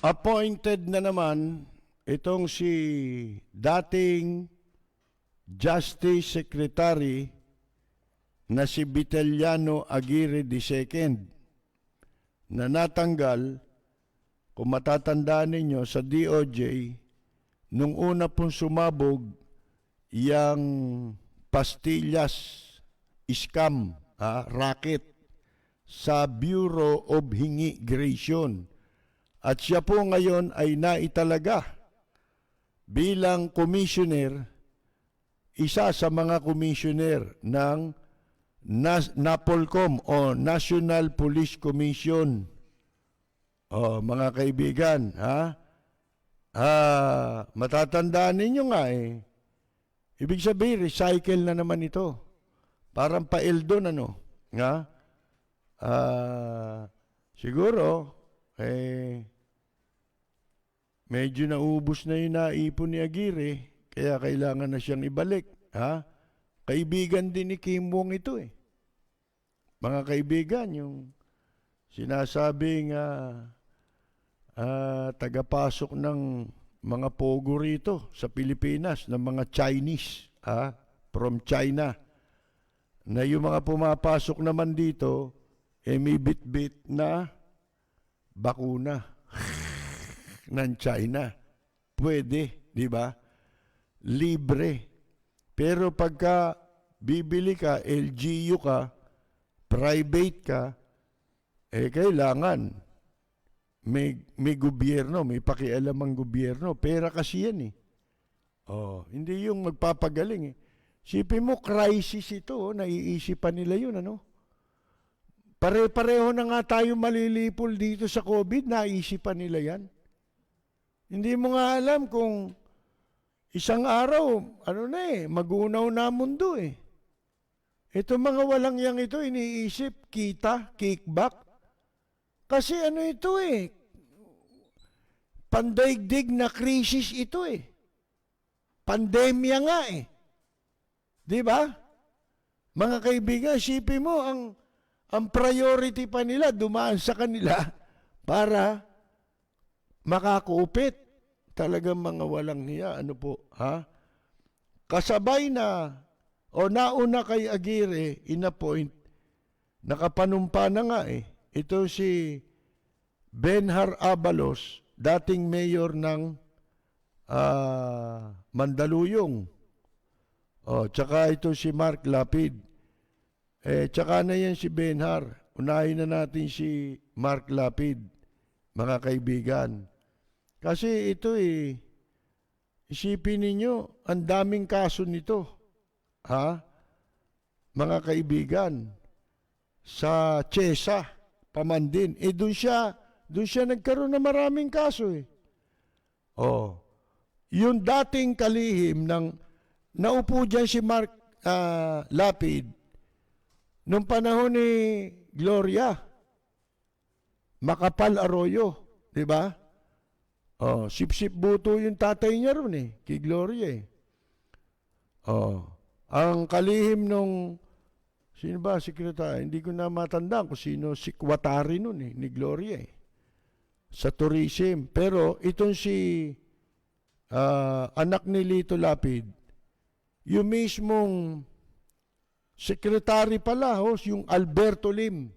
Appointed na naman itong si dating Justice Secretary na si Vitaliano Aguirre II na natanggal, kung matatandaan ninyo, sa DOJ nung una pong sumabog yang pastillas scam, racket sa Bureau of Immigration. At siya po ngayon ay naitalaga bilang commissioner, isa sa mga commissioner ng NAPOLCOM o National Police Commission. Mga kaibigan, matatandaan ninyo nga ibig sabihin, recycle na naman ito. Parang pa-Eldon, siguro, medyo naubos na yung naipon ni Aguirre, kaya kailangan na siyang ibalik. Kaibigan din ni Kim Wong ito Mga kaibigan, yung sinasabing tagapasok ng mga pogo rito sa Pilipinas, ng mga Chinese, from China, na yung mga pumapasok naman dito, may bit-bit na bakuna ng China. Pwede, di ba? Libre. Pero pagka bibili ka, LGU ka, private ka, kailangan may gobyerno, may pakialam ang gobyerno. Pera kasi yan hindi yung magpapagaling Sipin mo, crisis ito, naiisipan nila yun, Pare-pareho na nga tayo malilipol dito sa COVID, naisipan nila yan. Hindi mo nga alam kung isang araw, magunaw na mundo Ito mga walang yang ito, iniisip, kita, kickback. Kasi ito pandaigdig na krisis ito Pandemya nga Di ba? Mga kaibigan, isipin mo, ang priority pa nila, dumaan sa kanila para makakuupit. Talagang mga walang hiya. Kasabay na, nauna kay Aguirre, inappoint, nakapanumpa na nga Ito si Benhar Abalos, dating mayor ng Mandaluyong. Tsaka ito si Mark Lapid. Tsaka na yan si Benhar. Unahin na natin si Mark Lapid, mga kaibigan. Kasi ito isipin ninyo, ang daming kaso nito. Mga kaibigan, sa Chesa, Pamandin. Doon siya nagkaroon ng maraming kaso Yung dating kalihim naupo dyan si Mark Lapid nung panahon ni Gloria Macapagal Arroyo, di ba? Sip-sip buto yung tatay niya ron kay Gloria ang kalihim nung sino ba sekretary? Hindi ko na matandaan kung sino, si Kwatari nun ni Gloria sa tourism. Pero itong si anak ni Lito Lapid, yung mismong secretary pala, yung Alberto Lim.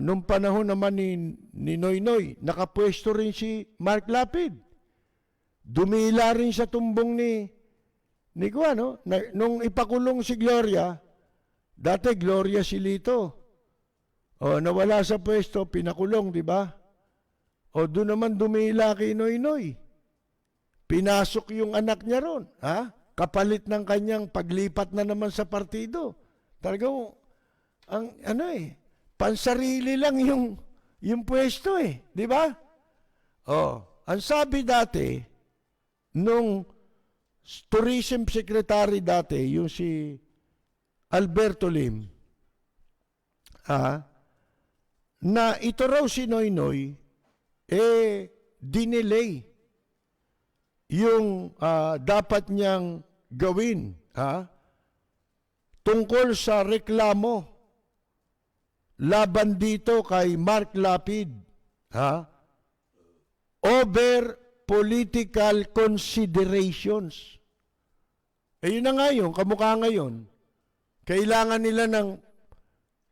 Nung panahon naman ni Noynoy, nakapwesto rin si Mark Lapid. Dumila rin sa tumbong ni nung ipakulong si Gloria, dati Gloria si Lito. Nawala sa pwesto, pinakulong, di ba? Doon naman dumila kay Noynoy. Pinasok yung anak niya ron, kapalit ng kanyang paglipat na naman sa partido. Talagang, pansarili lang yung pwesto di ba? Ang sabi dati, nung tourism secretary dati, yung si Alberto Lim, na ito raw si Noynoy, dinelay yung dapat niyang gawin tungkol sa reklamo laban dito kay Mark Lapid Ha? Over political considerations. Eh yun na nga yun, kamukha ngayon. Kailangan nila ng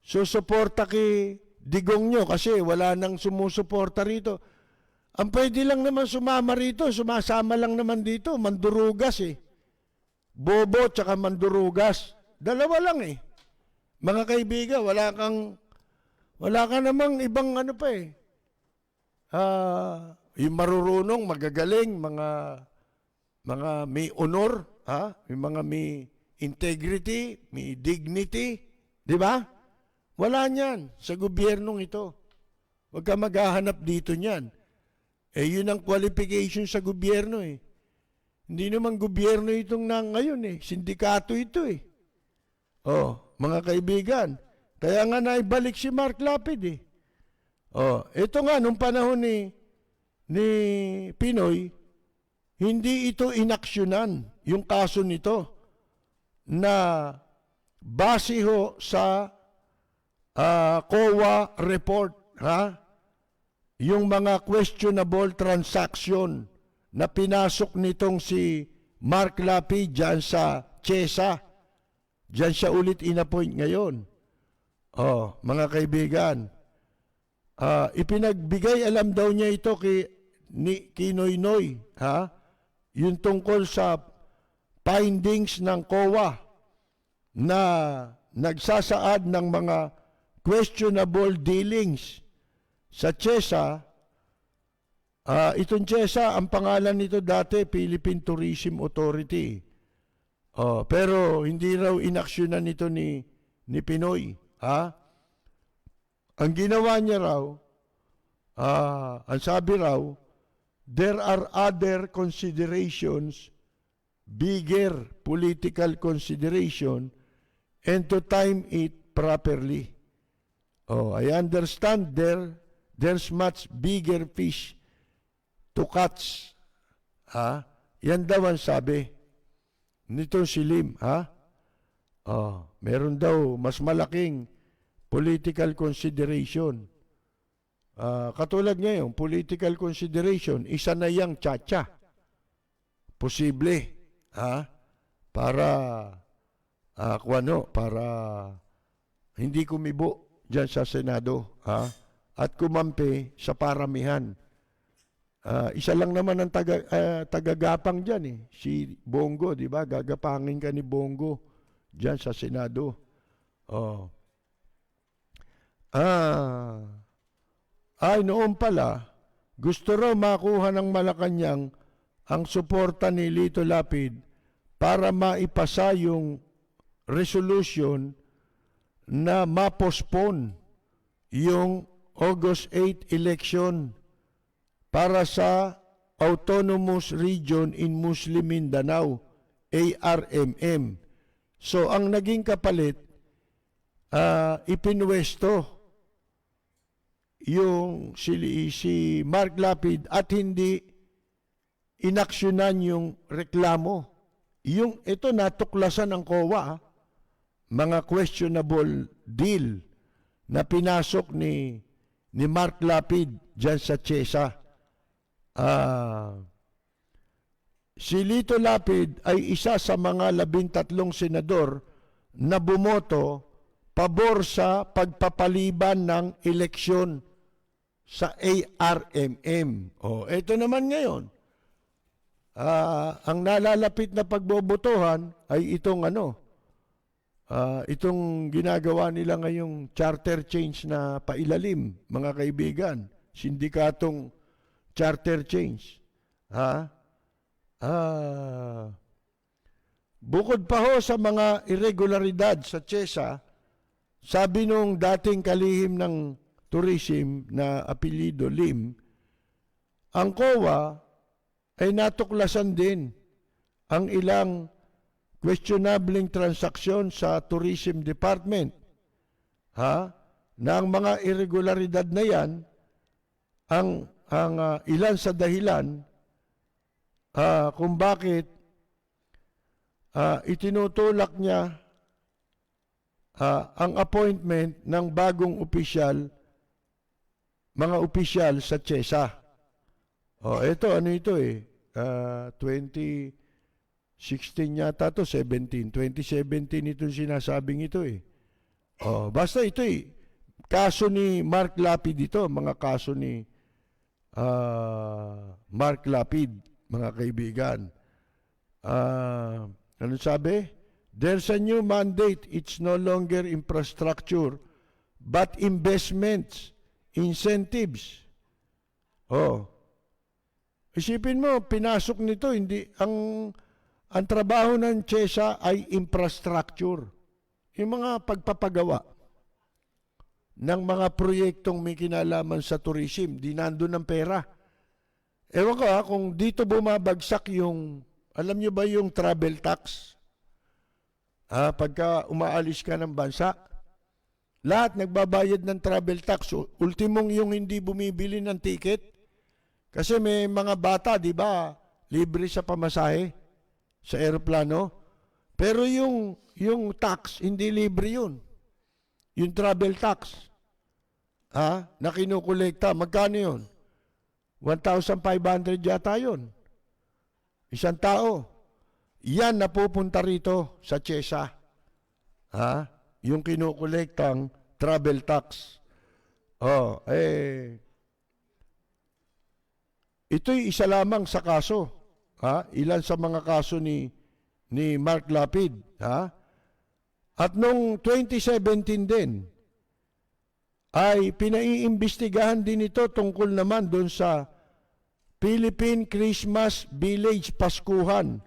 susuporta kay Digong nyo kasi wala nang sumusuporta rito. Ang pwede lang naman sumama rito, sumasama lang naman dito, mandurugas eh. Bobo tsaka mandurugas. Dalawa lang eh. Mga kaibigan, wala ka namang ibang ano pa eh. Yung marurunong, magagaling, mga may honor, yung mga may integrity, may dignity, di ba? Wala niyan sa gobyernong ito. Huwag ka maghahanap dito niyan. Eh, yun ang qualification sa gobyerno eh. Hindi naman gobyerno itong na ngayon eh. Sindikato ito eh. Oh, mga kaibigan. Kaya nga naibalik si Mark Lapid eh. Oh, ito nga, nung panahon ni Pinoy, hindi ito inaksyonan, yung kaso nito, na base ho sa COA report, yung mga questionable transaction na pinasok nitong si Mark Lapid dyan sa CHESA. Dyan siya ulit inappoint ngayon. Oh, mga kaibigan, ipinagbigay alam daw niya ito kay Noynoy, yung tungkol sa findings ng COA na nagsasaad ng mga questionable dealings sa CHESA. Itong CHESA, ang pangalan nito dati, Philippine Tourism Authority. Pero hindi raw inaksyonan nito ni Pinoy. Ang ginawa niya raw, ang sabi raw, there are other considerations, bigger political consideration, and to time it properly. I understand there's much bigger fish to catch. Yan daw ang sabi nito si Lim. Meron daw mas malaking political consideration. Katulad ngayon, political consideration, isa na yang tsa-tsa. Posible. Para para hindi kumibo dyan sa Senado, at kumampi sa paramihan. Isa lang naman ang tagagapang dyan eh, si Bongo, di ba? Gagapangin ka ni Bongo dyan sa Senado. Noon pala, gusto raw makuha ng Malacanang ang suporta ni Lito Lapid para maipasa yung resolution na ma-postpone yung August 8 election para sa Autonomous Region in Muslim Mindanao, ARMM. So, ang naging kapalit, ipinwesto yung si Mark Lapid at hindi inaksyonan yung reklamo. Yung ito natuklasan ng COA, mga questionable deal na pinasok ni Mark Lapid dyan sa CHESA. Si Lito Lapid ay isa sa mga 13 senador na bumoto pabor sa pagpapaliban ng eleksyon sa ARMM. Ito naman ngayon. Ang nalalapit na pagbobotohan ay itong ginagawa nila ngayong charter change na pailalim, mga kaibigan. Sindikatong charter change. Bukod pa ho sa mga irregularidad sa CHESA, sabi nung dating kalihim ng tourism na apelido Lim, ang COA ay natuklasan din ang ilang questionable transaksyon sa tourism department. Na ang mga irregularidad na yan, ang ilan sa dahilan kung bakit itinutulak niya ang appointment ng bagong opisyal mga opisyal sa CHESA. Ito, ano ito eh, 2016 yata to, 17. 2017 itong sinasabing ito eh. Basta ito eh, kaso ni Mark Lapid ito, mga kaso ni Mark Lapid, mga kaibigan. Ano sabi? There's a new mandate. It's no longer infrastructure, but investments, incentives. Isipin mo, pinasok nito, hindi, ang trabaho ng CHESA ay infrastructure. Yung mga pagpapagawa ng mga proyektong may kinalaman sa tourism, di nandun ng pera. Ewan ko kung dito bumabagsak yung, alam nyo ba yung travel tax? Pagka umaalis ka ng bansa, lahat nagbabayad ng travel tax. Ultimong yung hindi bumibili ng ticket. Kasi may mga bata, di ba, libre sa pamasahe sa eroplano. Pero yung tax, hindi libre yun. Yung travel tax, na kinukolekta, magkano yun? 1,500 yata yun. Isang tao. Yan napupunta rito sa CHESA. Yung kinukolektang travel tax. Ito'y isa lamang sa kaso. Ilan sa mga kaso ni Mark Lapid. At noong 2017 din, ay pinaiimbestigahan din ito tungkol naman doon sa Philippine Christmas Village Paskuhan.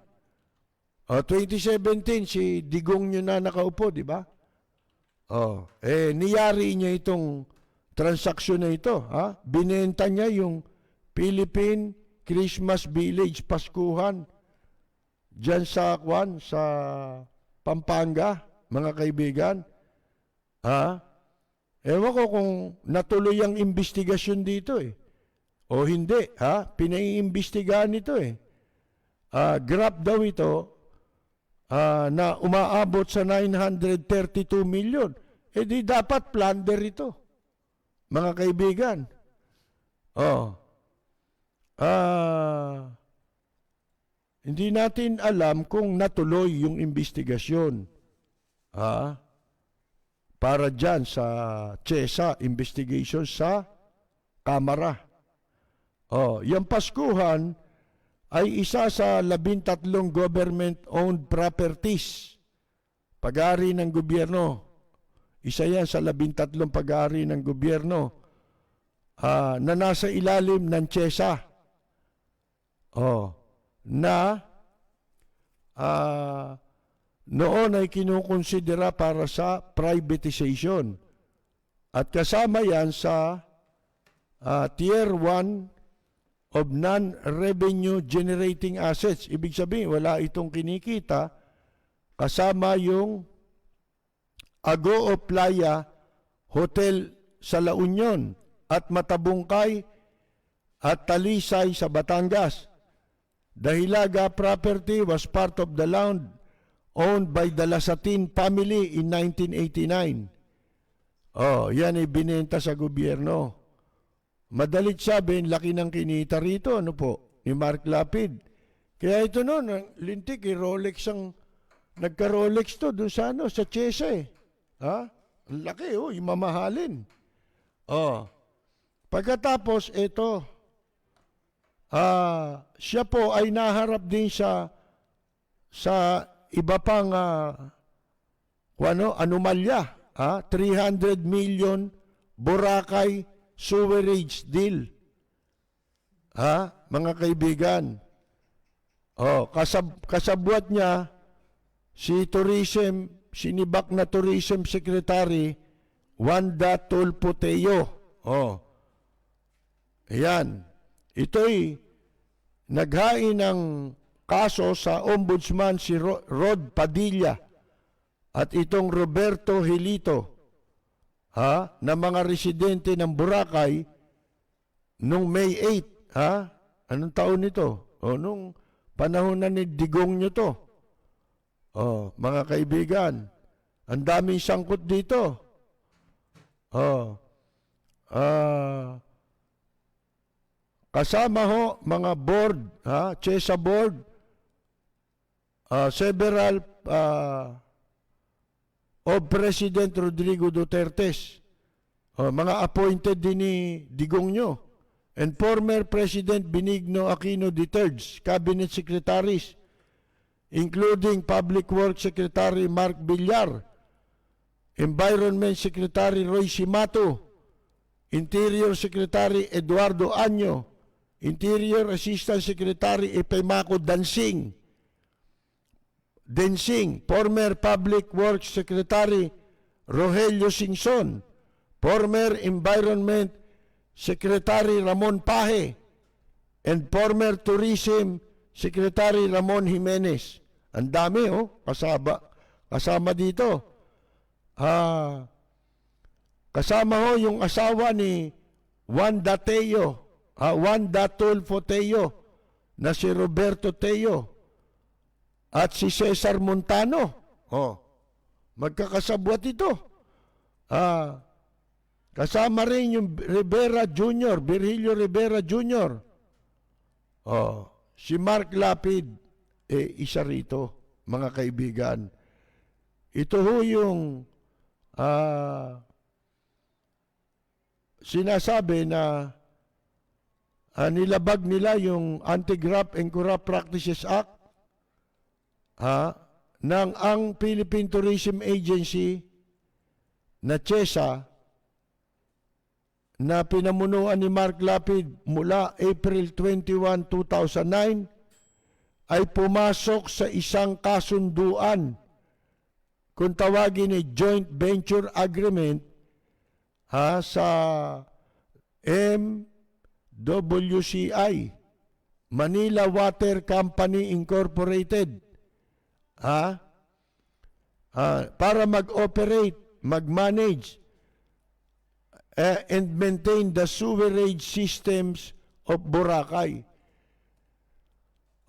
2017, si Digong nyo na nakaupo, di ba? Niyari niya itong transaksyon na ito. Binenta niya yung Philippine Christmas Village Paskuhan diyan sa Pampanga, mga kaibigan. Ewan ko kung natuloy ang investigasyon dito eh. O hindi, pinaiimbestigahan ito eh. Grab daw ito na umaabot sa 932 million. Di dapat plunder ito, mga kaibigan. Hindi natin alam kung natuloy yung investigasyon para dyan sa CHESA investigation sa Kamara. Yung Paskuhan ay isa sa 13 government-owned properties, pag-ari ng gobyerno. Isa yan sa 13 pag-ari ng gobyerno na nasa ilalim ng CHESA. Na noon ay kinukonsidera para sa privatization. At kasama yan sa Tier 1 of non-revenue generating assets. Ibig sabihin, wala itong kinikita. Kasama yung Agoo Playa Hotel sa La Union at Matabungkay at Talisay sa Batangas. The Hilaga property was part of the land owned by the Lasatin family in 1989. Yan ay binenta sa gobyerno. Madalit sabihin, laki ng kinita rito, ano po, ni Mark Lapid. Kaya ito noon, lintik, Rolex ang, nagka-Rolex to doon sa CHESA eh. Ang laki, yung mamahalin. Pagkatapos, ito, siya po ay naharap din sa iba pang anomalya. 300 million Boracay sewerage deal. Mga kaibigan. Kasabwat niya si sinibak na Tourism Secretary Wanda Tulfo-Teo. Ayan. Ito'y naghain ng kaso sa ombudsman si Rod Padilla at itong Roberto Hilito na mga residente ng Boracay nung May 8. Anong taon nito? Nung panahon na ni Digong nyo to. Mga kaibigan, ang daming sangkot dito. Kasama ho mga board, CHESA board, several of President Rodrigo Duterte's, mga appointed din ni Digong nyo, and former President Benigno Aquino III's cabinet secretaries, including Public Works Secretary Mark Villar, Environment Secretary Roy Simato, Interior Secretary Eduardo Año, Interior Assistant Secretary Epemaco Dancing, former Public Works Secretary Rogelio Singson, former Environment Secretary Ramon Paje, and former Tourism Secretary Ramon Jimenez. Ang dami kasama dito. Kasama ho yung asawa ni Wanda Teo, Wanda Tulfo Teo, na si Roberto Teo, at si Cesar Montano. Magkakasabwat ito. Kasama rin yung Rivera Jr., Virgilio Rivera Jr. Si Mark Lapid, isa rito, mga kaibigan. Ito ho yung sinasabi na nilabag nila yung Anti-Graft and Corrupt Practices Act ng ang Philippine Tourism Agency na CHESA na pinamunuan ni Mark Lapid mula April 21, 2009 ay pumasok sa isang kasunduan kung tawagin ni Joint Venture Agreement sa MWCI, Manila Water Company Incorporated, para mag-operate, mag-manage, and maintain the sewerage systems of Boracay.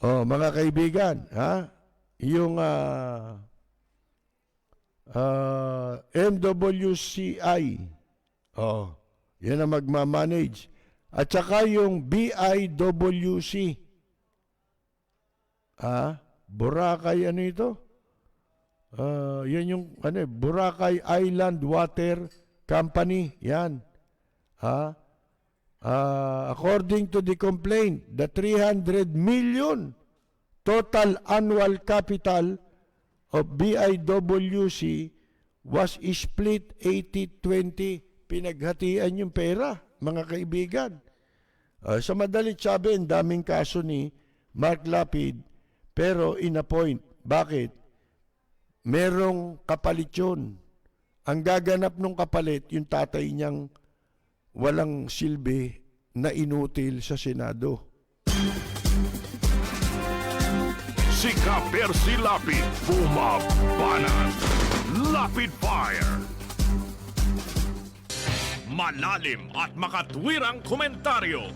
Mga kaibigan, yung MWCI, yan ang magmamanage. At saka yung BIWC, Boracay, ano ito? Yan yung Boracay Island Water Company, yan. According to the complaint, the 300 million total annual capital of BIWC was split 80-20. Pinaghatian yung pera, mga kaibigan. Sa madalit sabi, ang daming kaso ni Mark Lapid, pero in-appoint. Bakit? Merong kapalit yun. Ang gaganap nung kapalit, yung tatay niyang walang silbi na inutil sa Senado. Si Ka-Percy Lapid, bumabanat. Lapid Fire. Malalim at makatwirang komentaryo.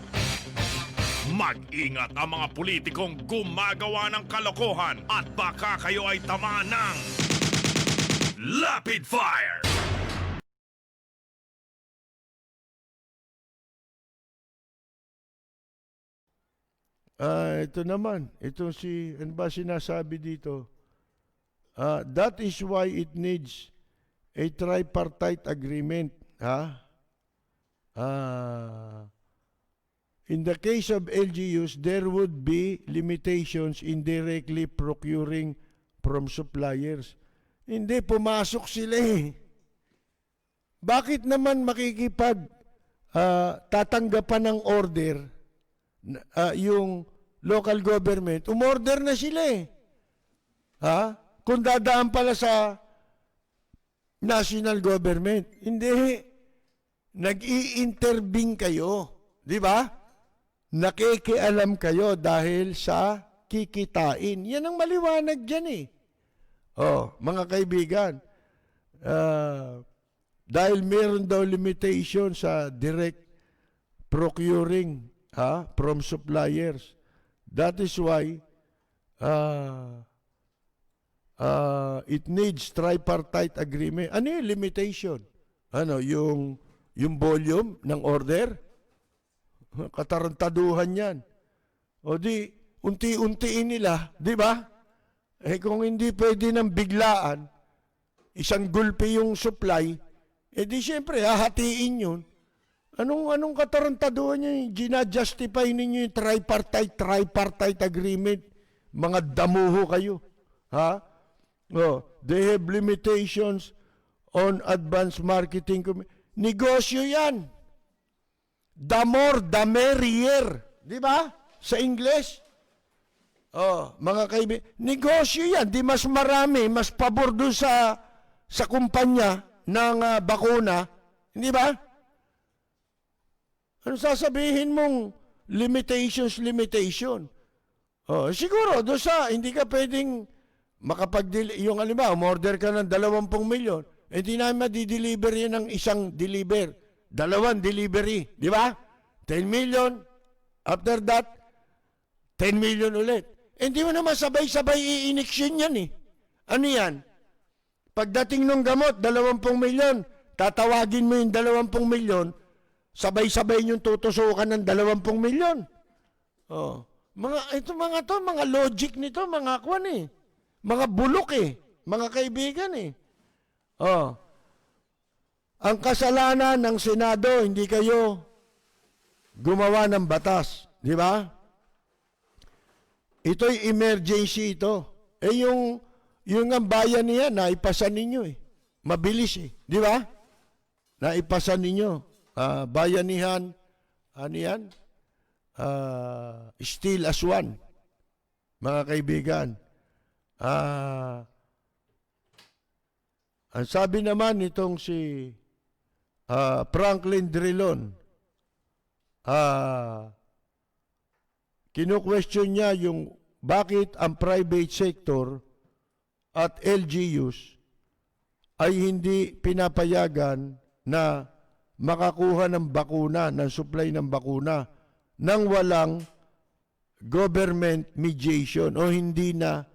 Mag-ingat ang mga politikong gumagawa ng kalokohan at baka kayo ay tamaan ng Lapid Fire. Ito naman, ito ano ba sinasabi dito? That is why it needs a tripartite agreement. In the case of LGUs, there would be limitations in directly procuring from suppliers. Hindi, pumasok sila eh. Bakit naman tatanggapan ng order yung local government? Umorder na sila eh. Kung dadaan pala sa national government, hindi. Nag-i-intervene kayo. Di ba? Nakikialam kayo dahil sa kikitain. Yan ang maliwanag dyan eh. Mga kaibigan, dahil meron daw limitation sa direct procuring from suppliers. That is why it needs tripartite agreement. Ano yung limitation? Yung volume ng order? Katarantaduhan yan. O di, unti-untiin nila, di ba? Eh kung hindi pwede ng biglaan, isang gulpi yung supply, eh di syempre, hahatiin yun. Anong katarantaduhan nyo? Gina-justify ninyo yung tripartite agreement. Mga damuho kayo. Ha? Oh, they have limitations on advanced marketing. Negosyo yan. The more, the merrier. Di ba? Sa English. Oh, mga kaibigan. Negosyo yan. Di mas marami, mas pabor doon sa kumpanya ng bakuna. Hindi ba? Ano sasabihin mong limitation? Oh, siguro, doon hindi ka pwedeng yung alimbawa, umorder ka ng 20 milyon, eh di namin madideliver yan ng isang deliver. 2 delivery, di ba? 10 million, after that, 10 million ulit. Eh di mo naman sabay-sabay i-iniksyon yan eh. Ano yan? Pagdating ng gamot, 20 milyon, tatawagin mo yung 20 milyon, sabay-sabay yung tutusukan ng 20 milyon. Oh. Mga logic nito, mga kwan eh. Mga bulok eh. Mga kaibigan eh. Oh. Ang kasalanan ng Senado, hindi kayo gumawa ng batas. Di ba? Ito'y emergency ito. Eh yung ang bayan niya, naipasa ninyo eh. Mabilis eh. Di ba? Naipasa ninyo. Bayanihan, ano yan? Still as one. Mga kaibigan. Ang sabi naman nitong si Franklin Drilon, kinu-question niya yung bakit ang private sector at LGUs ay hindi pinapayagan na makakuha ng bakuna, ng supply ng bakuna, nang walang government mediation o hindi na,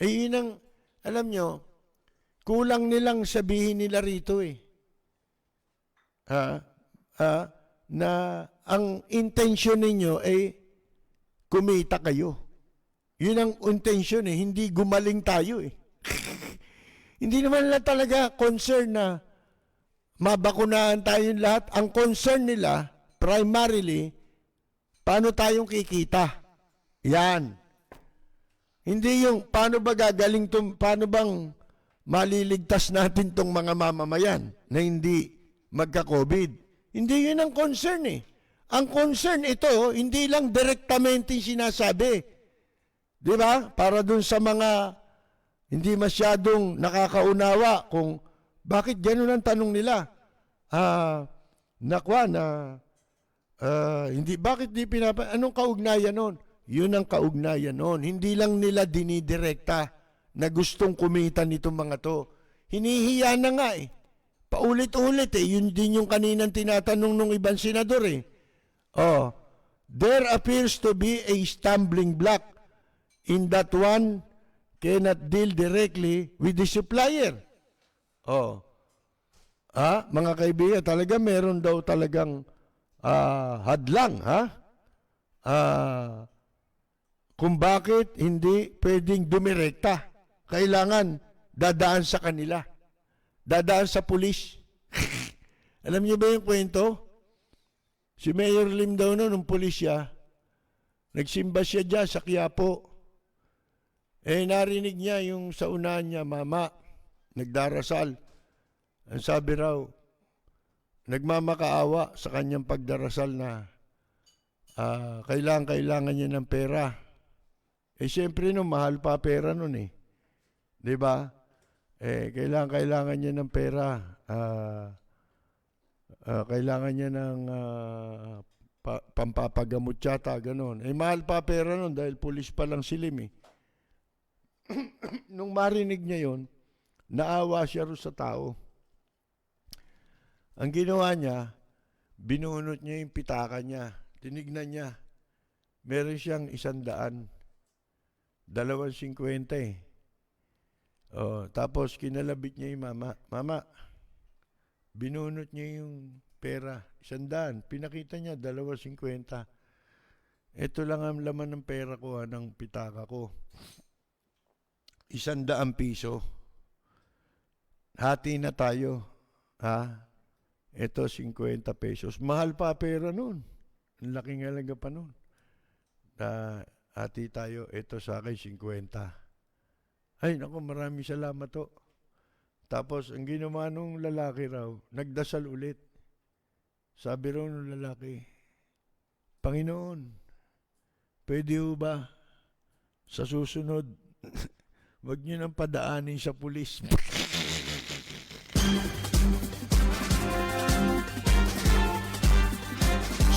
ay yun ang, alam nyo, kulang nilang sabihin nila rito eh. Na ang intention ninyo ay kumita kayo. Yun ang intention eh, hindi gumaling tayo eh. Hindi naman nila talaga concern na mabakunahan tayong lahat. Ang concern nila, primarily, paano tayong kikita. Yan. Hindi yung paano ba gagaling paano bang maliligtas natin tong mga mamamayan na hindi magka-COVID. Hindi yun ang concern eh. Ang concern ito, hindi lang direktamente sinasabi. Di ba? Para dun sa mga hindi masyadong nakakaunawa kung bakit ganun ang tanong nila? Bakit di anong kaugnayan nun? Yun ang kaugnayan nun. Hindi lang nila dinidirekta na gustong kumita nitong mga to. Hinihiya na nga eh. Paulit-ulit eh. Yun din yung kaninang tinatanong ng ibang senador eh. Oh, there appears to be a stumbling block in that one cannot deal directly with the supplier. Oh. Mga kaibigan, talaga meron daw talagang hadlang, kung bakit hindi pwedeng dumirekta. Kailangan dadaan sa kanila. Dadaan sa pulis. Alam niyo ba yung kwento? Si Mayor Lim daw nung pulis siya, nagsimba siya dyan sa Quiapo. Narinig niya yung sa unahan niya, mama, nagdarasal. Ang sabi raw, nagmamakaawa sa kanyang pagdarasal na kailangan niya ng pera. Siyempre mahal pa pera nun eh. Diba? Kailangan niya ng pera. Kailangan niya ng pampapagamot yata, ganun. Mahal pa pera nun dahil pulis pa lang silim eh. Nung marinig niya yon, naawa siya rin sa tao. Ang ginawa niya, binunot niya yung pitaka niya. Tinignan niya. Meron siyang 100. 250 eh. Tapos kinalabit niya yung mama. Mama, binunot niya yung pera, 100. Pinakita niya, 250. Ito lang ang laman ng pera ko, ng pitaka ko. 100 piso. Hati na tayo. Ha? Ito, 50 pesos. Mahal pa pera nun. Ang laking halaga pa nun. Hati tayo. Ito sa akin, 50. Ay, naku, maraming salamat to. Tapos, ang ginawa nung lalaki raw, nagdasal ulit. Sabi raw nung lalaki, Panginoon, pwede ho ba sa susunod, wag niyo nang padaanin sa pulis.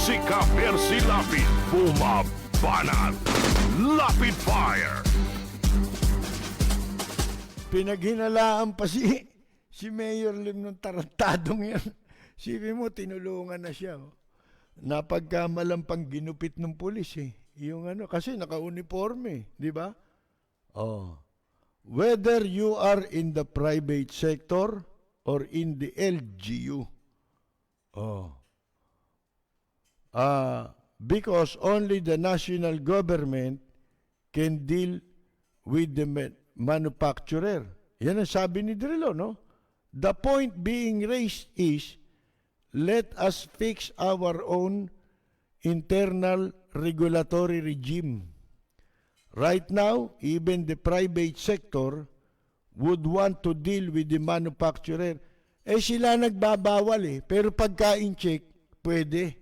Si Ka-Percy Lapid, bumabanat. Lapid Fire! Pinaghinalaan pa si Mayor Lim ng tarantadong yan. Sibi mo, tinulungan na siya. Oh. Napagkamalang pang ginupit ng pulis eh. Yung kasi naka-uniforme, di ba? Oh. Whether you are in the private sector or in the LGU. Oh. Because only the national government can deal with the manufacturer. Yan ang sabi ni Drillo, no? The point being raised is, let us fix our own internal regulatory regime. Right now, even the private sector would want to deal with the manufacturer. Sila nagbabawal eh. Pero pagkain check, pwede.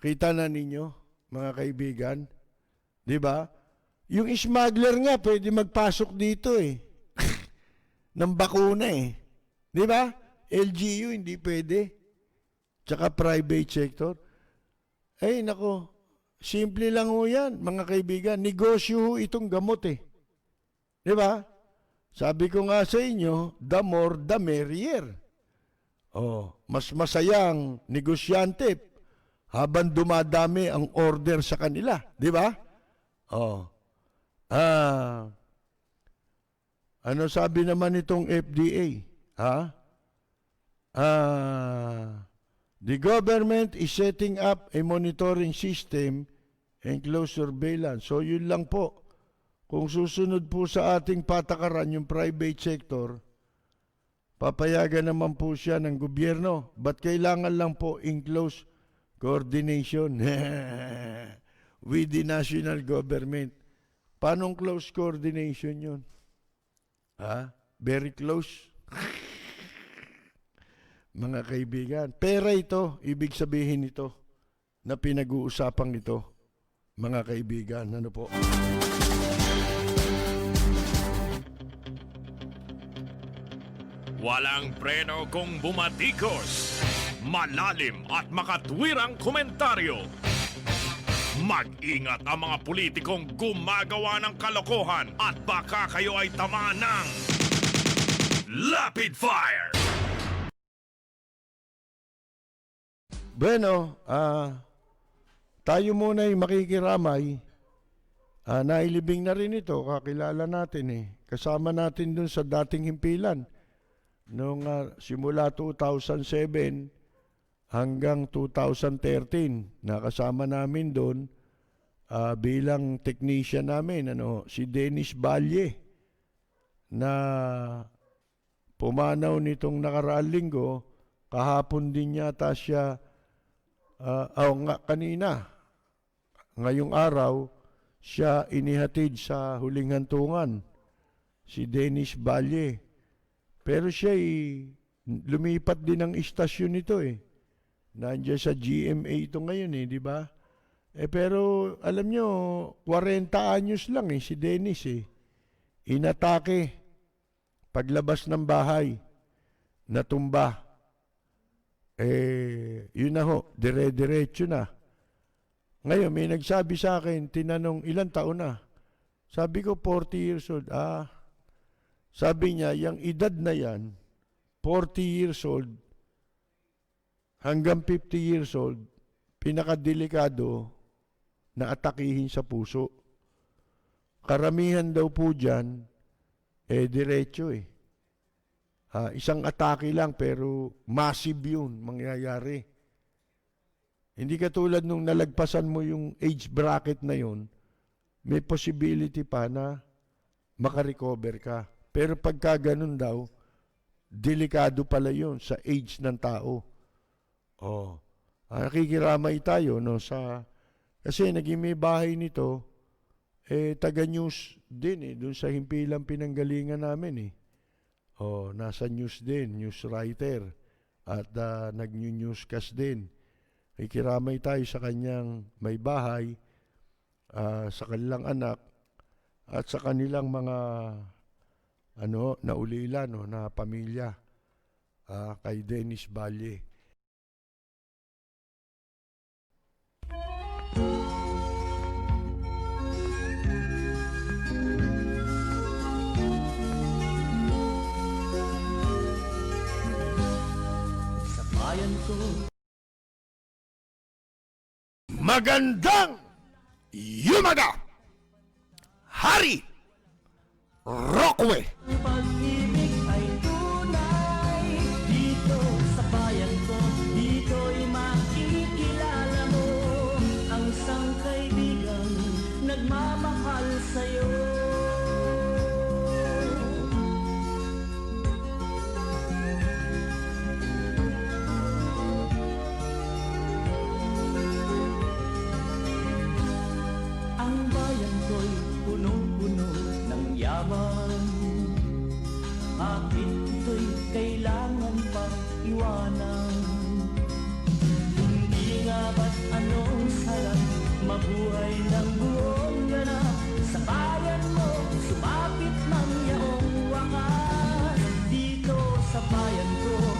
Kita na ninyo, mga kaibigan. Di ba? Yung smuggler nga, pwede magpasok dito eh. Ng bakuna eh. Di ba? LGU, hindi pwede. Tsaka private sector. Ay, nako. Simple lang ho yan, mga kaibigan. Negosyo ho itong gamot eh. Di ba? Sabi ko nga sa inyo, the more, the merrier. Oh, mas masayang negosyante habang dumadami ang order sa kanila. Di ba? Oh. Ano sabi naman itong FDA? The government is setting up a monitoring system and close surveillance. So yun lang po. Kung susunod po sa ating patakaran yung private sector, papayagan naman po siya ng gobyerno. But kailangan lang po in close coordination with the national government. Paano close coordination yun? Very close. Mga kaibigan, pera ito, ibig sabihin ito, na pinag-uusapang ito, mga kaibigan, ano po? Walang preno kung bumatikos. Malalim at makatwirang komentaryo. Mag-ingat ang mga politikong gumagawa ng kalokohan at baka kayo ay tamaan ng Lapid Fire! Bueno, tayo muna ay makikiramay. Nailibing na rin ito, kakilala natin eh. Kasama natin dun sa dating himpilan. Noong simula 2007 hanggang 2013, nakasama namin doon bilang technician namin, si Dennis Valle, na pumanaw nitong nakaraang linggo. Kahapon din yata siya, kanina, ngayong araw, siya inihatid sa huling hantungan, si Dennis Valle. Pero siya lumipat din ng istasyon nito eh. Nandiyan sa GMA ito ngayon eh, di ba? Pero alam nyo, 40 anyos lang eh, si Dennis eh. Inatake, paglabas ng bahay, natumba. Yun na ho, dire-diretso na. Ngayon, may nagsabi sa akin, tinanong, ilang taon na? Sabi ko, 40 years old. Sabi niya, yung edad na yan, 40 years old, hanggang 50 years old, pinakadelikado na atakihin sa puso. Karamihan daw po dyan, diretso eh. Isang atake lang pero massive yun mangyayari. Hindi katulad nung nalagpasan mo yung age bracket na yun, may possibility pa na makarecover ka. Pero pagka ganun daw, delikado pala yun sa age ng tao. Oh, nakikiramay tayo no kasi naging may bahay nito taga news din doon sa himpilang pinanggalingan namin nasa news din, news writer at nag-newscast din. Nakikiramay tayo sa kanyang may bahay, sa kanilang anak at sa kanilang mga naulila na pamilya kay Dennis Valle. Magandang yumaga, Hari Rockwe. Pag-ibig ay tunay dito sa bayan ko. Dito'y makikilala mo ang isang kaibigang nagmamahal sa'yo. Ang bayan ko'y punong-puno ng yaman. Bakit ito'y kailangan pang iwanan? Hindi nga ba't anong sarap mabuhay ng buong ganap sa bayan mo, sumapit ng yaong wakas. Dito sa bayan ko